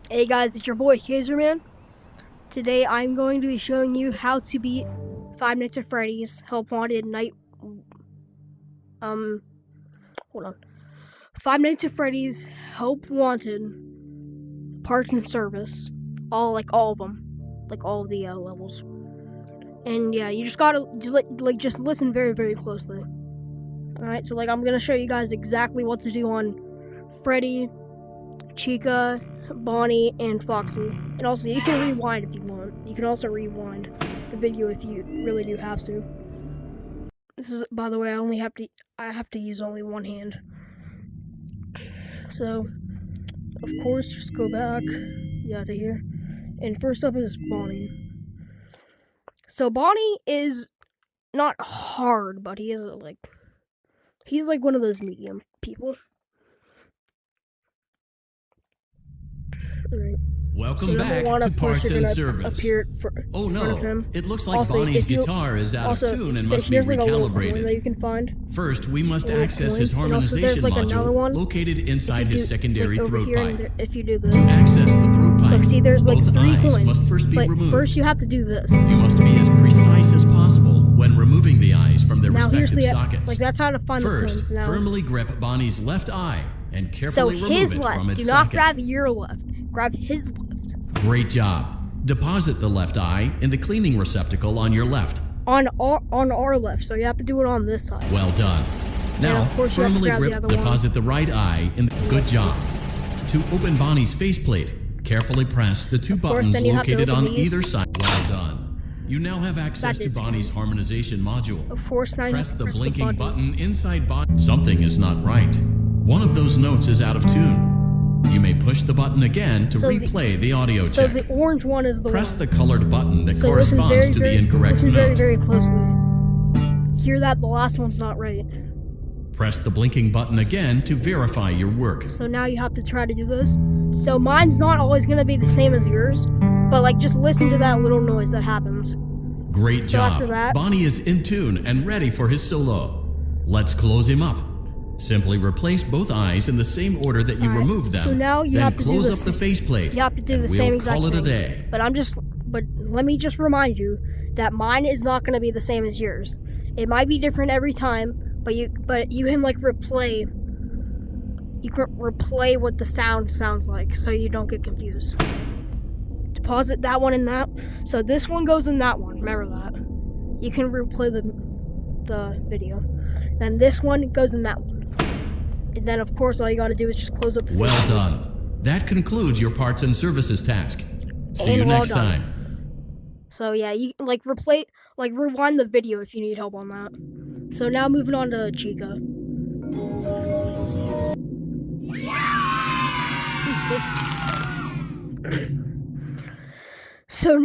Hey guys, it's your boy Hazerman. Today I'm going to be showing you how to beat Five Nights at Freddy's Help Wanted Night. Hold on. Five Nights at Freddy's Help Wanted Parts and Service. All of them, all of the levels. And yeah, you just gotta just listen very, very closely. All right, so I'm gonna show you guys exactly what to do on Freddy, Chica, Bonnie, and Foxy. And also, you can rewind if you want. You can also rewind the video if you really do have to. This is, by the way, I have to use only one hand. So, of course, just go back, to here. And first up is Bonnie. So Bonnie is not hard, but he is he's like one of those medium people. Right. Welcome back to Parts and Service. Oh no, it looks like Bonnie's guitar is out of tune and must be recalibrated. That you can find. First, we must access his harmonization module located inside his secondary throat pipe. If you do this, to access the throat pipe, see there's both 3 eyes coins. must first be removed. First you have to do this. You must be as precise as possible when removing the eyes from their respective sockets. That's how to find the coins. First, firmly grip Bonnie's left eye and carefully remove it from its socket. Do not grab your left. Grab his left. Great job. Deposit the left eye in the cleaning receptacle on your left. On our left, so you have to do it on this side. Well done. Now, firmly deposit the right eye in the... Good job. To open Bonnie's faceplate, carefully press the 2 buttons located on either side. Well done. You now have access to Bonnie's harmonization module. Of course, now press the blinking button inside Bonnie. Something is not right. One of those notes is out of tune. You may push the button again to replay the audio check. So the orange one is the Press the colored button that corresponds to the incorrect note. Listen very, very closely. Hear that? The last one's not right. Press the blinking button again to verify your work. So now you have to try to do this. So mine's not always going to be the same as yours, but just listen to that little noise that happens. Great job. After that, Bonnie is in tune and ready for his solo. Let's close him up. Simply replace both eyes in the same order that you removed them. So now you have to close up the faceplate. You have to do the same exact thing. We'll call it a day. But let me just remind you that mine is not going to be the same as yours. It might be different every time, but you can replay. You can replay what the sound sounds like, so you don't get confused. Deposit that one in that. So this one goes in that one. Remember that. You can replay the video. Then this one goes in that one. And then, of course, all you gotta do is just close up the Well done. That concludes your parts and services task. See you next time. So yeah, you replay, rewind the video if you need help on that. So now moving on to Chica. So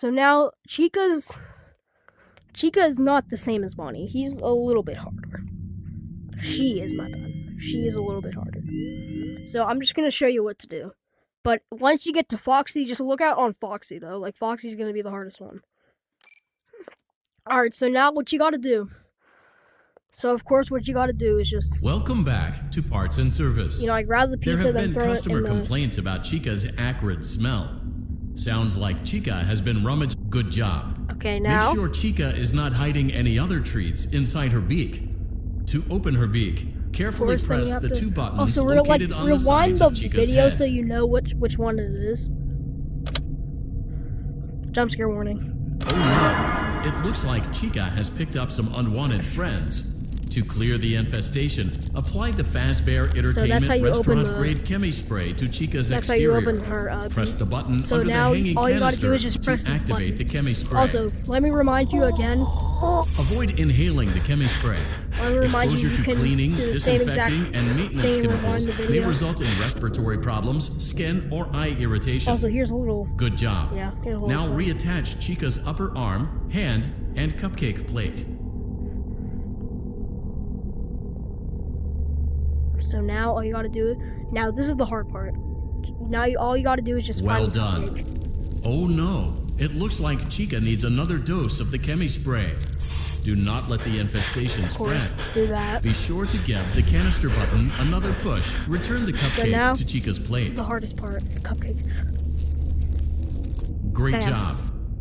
now Chica is not the same as Bonnie. He's a little bit harder. She is, my bad. She is a little bit harder. So I'm just going to show you what to do. But once you get to Foxy, just look out on Foxy, though. Foxy's going to be the hardest one. Alright, so now what you got to do. So, of course, what you got to do is just... Welcome back to Parts and Service. Grab the pizza, there have been customer complaints about Chica's acrid smell. Sounds like Chica has been rummaged. Good job. Okay, now... Make sure Chica is not hiding any other treats inside her beak. To open her beak, carefully press the 2 buttons located on the sides of Chica's head. Rewind the video so you know which one it is. Jump scare warning. Oh no, it looks like Chica has picked up some unwanted friends. To clear the infestation, apply the Fazbear Entertainment restaurant-grade chemi spray to Chica's exterior. Press the button under the hanging canister to activate the chemi spray. Also, let me remind you again. Avoid inhaling the chemi spray. Exposure to cleaning, disinfecting, and maintenance chemicals may result in respiratory problems, skin, or eye irritation. Also, here's a little... Good job. Yeah, here's a little... Now reattach Chica's upper arm, hand, and cupcake plate. So now all you gotta do... Now, this is the hard part. Now all you gotta do is just Well done. Oh no, it looks like Chica needs another dose of the chemi spray. Do not let the infestation spread. Do that. Be sure to give the canister button another push. Return the cupcake to Chica's plate. The hardest part, the cupcake. Great job.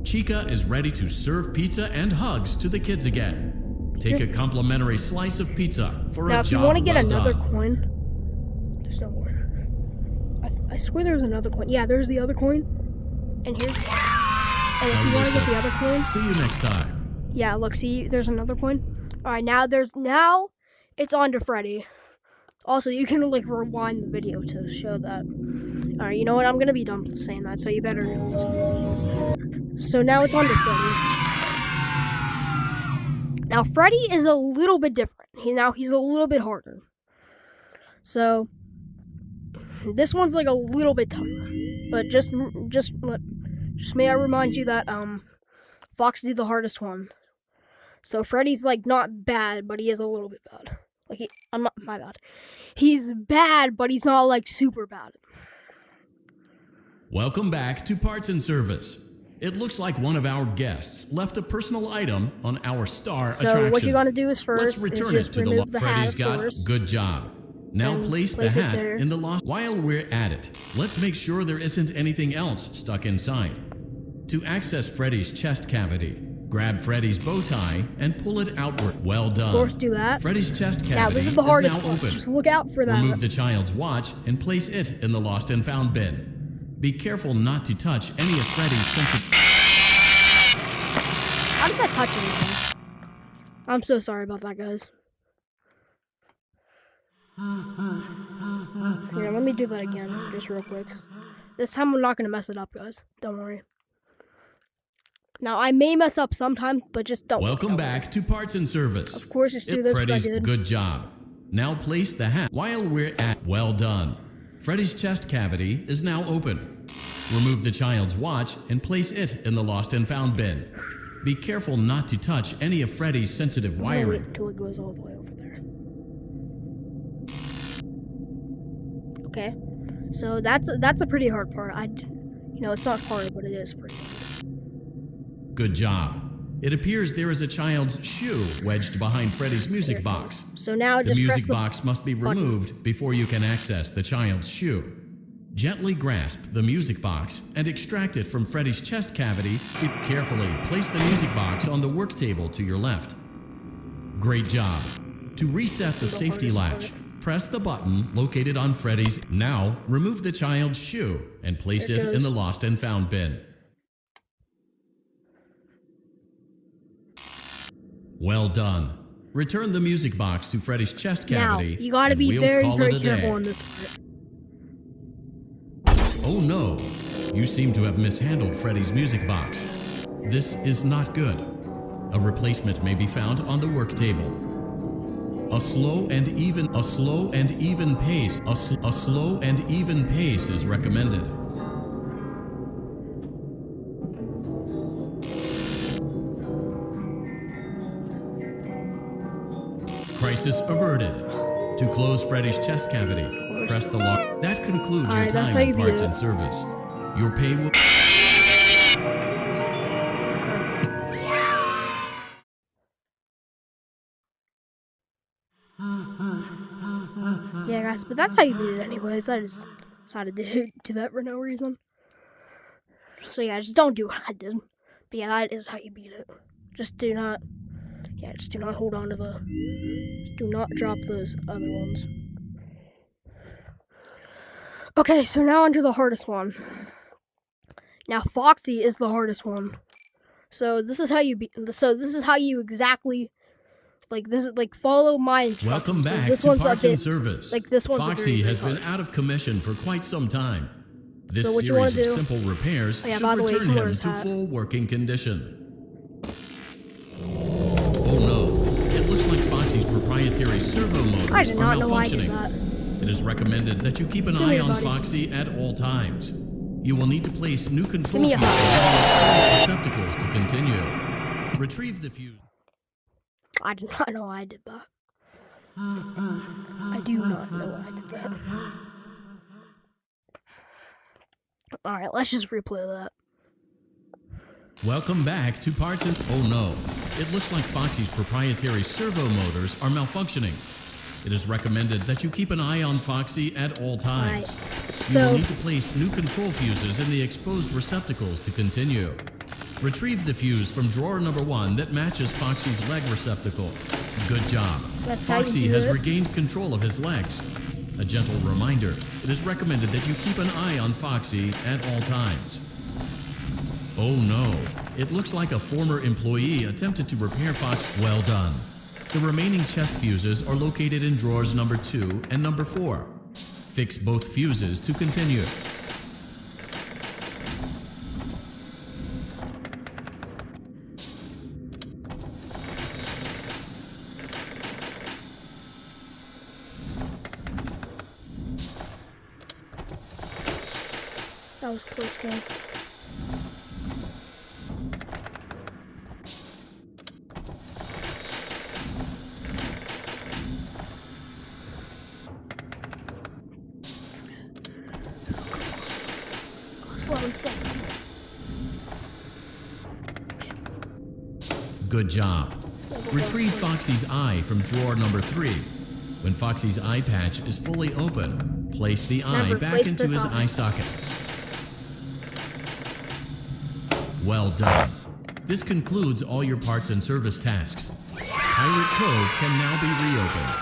Chica is ready to serve pizza and hugs to the kids again. Take a complimentary slice of pizza for a job well done. Now, if you want to get another coin, there's no more. I swear there was another coin. Yeah, there's the other coin. And here's... And if you want to get the other coin... See you next time. Yeah, look, see, there's another coin. Alright, now it's on to Freddy. Also, you can, like, rewind the video to show that. Alright, you know what? I'm gonna be done saying that, so you better listen. So now it's on to Freddy. Now, Freddy is a little bit different. He's a little bit harder. So, this one's, like, a little bit tougher. But just may I remind you that, Foxy's the hardest one. So, Freddy's, like, not bad, but he is a little bit bad. Like, my bad. He's bad, but he's not, like, super bad. Welcome back to Parts and Service. It looks like one of our guests left a personal item on our star attraction. So what you're gonna do is first, let's return it to the lot. Freddy's got good job. Now place the hat in the lost. While we're at it, let's make sure there isn't anything else stuck inside. To access Freddy's chest cavity, grab Freddy's bow tie and pull it outward. Well done. Of course, do that. Freddy's chest cavity this is the hardest now open. Just look out for that. Remove the child's watch and place it in the lost and found bin. Be careful not to touch any of Freddy's sensitive... How did that touch anything? I'm so sorry about that, guys. Here, let me do that again, just real quick. This time I'm not going to mess it up, guys. Don't worry. Now, I may mess up sometimes, but just don't. Welcome back to Parts and Service. Of course, just do this, Freddy's what I did. Good job. Now place the hat. While we're at... Well done. Freddy's chest cavity is now open. Remove the child's watch and place it in the lost and found bin. Be careful not to touch any of Freddy's sensitive wiring. Wait until it goes all the way over there. Okay, so that's a pretty hard part. It's not hard, but it is pretty hard. Good job. It appears there is a child's shoe wedged behind Freddy's music box. So now the music box must be removed before you can access the child's shoe. Gently grasp the music box and extract it from Freddy's chest cavity. Carefully place the music box on the work table to your left. Great job. To reset the safety latch, press the button located on Freddy's. Now, remove the child's shoe and place it in the lost and found bin. Well done. Return the music box to Freddy's chest cavity. Now, you gotta be very careful on this part. Oh no, you seem to have mishandled Freddy's music box. This is not good. A replacement may be found on the work table. A slow and even pace is recommended. Crisis averted. To close Freddy's chest cavity, press the lock. That concludes your time in Parts and Service. Your pay will... Yeah, guys, but that's how you beat it anyways. I just decided to do that for no reason. So yeah, just don't do what I did. But yeah, that is how you beat it. Just do not hold on to do not drop those other ones. Okay, so now onto the hardest one. Now, Foxy is the hardest one. So this is how you exactly, follow my instructions. Welcome back to Parts and Service. Foxy has been out of commission for quite some time. This series of simple repairs should return him to full working condition. Oh no, it looks like Foxy's proprietary servo motors are malfunctioning. It is recommended that you keep an eye on Foxy at all times. You will need to place new control fuses in the exposed receptacles to continue. Retrieve the fuse. I do not know I did that. I do not know I did that. Alright, let's just replay that. Welcome back to Parts and... Oh no, it looks like Foxy's proprietary servo motors are malfunctioning. It is recommended that you keep an eye on Foxy at all times. You will need to place new control fuses in the exposed receptacles to continue. Retrieve the fuse from drawer number 1 that matches Foxy's leg receptacle. Good job. Foxy has regained control of his legs. A gentle reminder, it is recommended that you keep an eye on Foxy at all times. Oh no, it looks like a former employee attempted to repair Foxy. Well done. The remaining chest fuses are located in drawers number 2 and number 4. Fix both fuses to continue. That was a close game. Slow and safe. Good job. Retrieve Foxy's eye from drawer number 3. When Foxy's eye patch is fully open, place the eye back into his eye socket. Well done. This concludes all your parts and service tasks. Pirate Cove can now be reopened.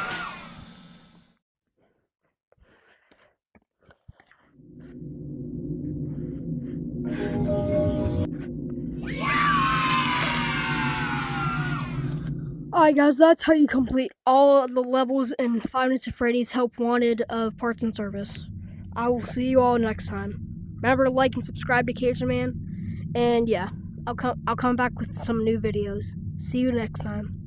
Alright guys, that's how you complete all of the levels in Five Nights at Freddy's Help Wanted of Parts and Service. I will see you all next time. Remember to like and subscribe to Caveman. And yeah, I'll come back with some new videos. See you next time.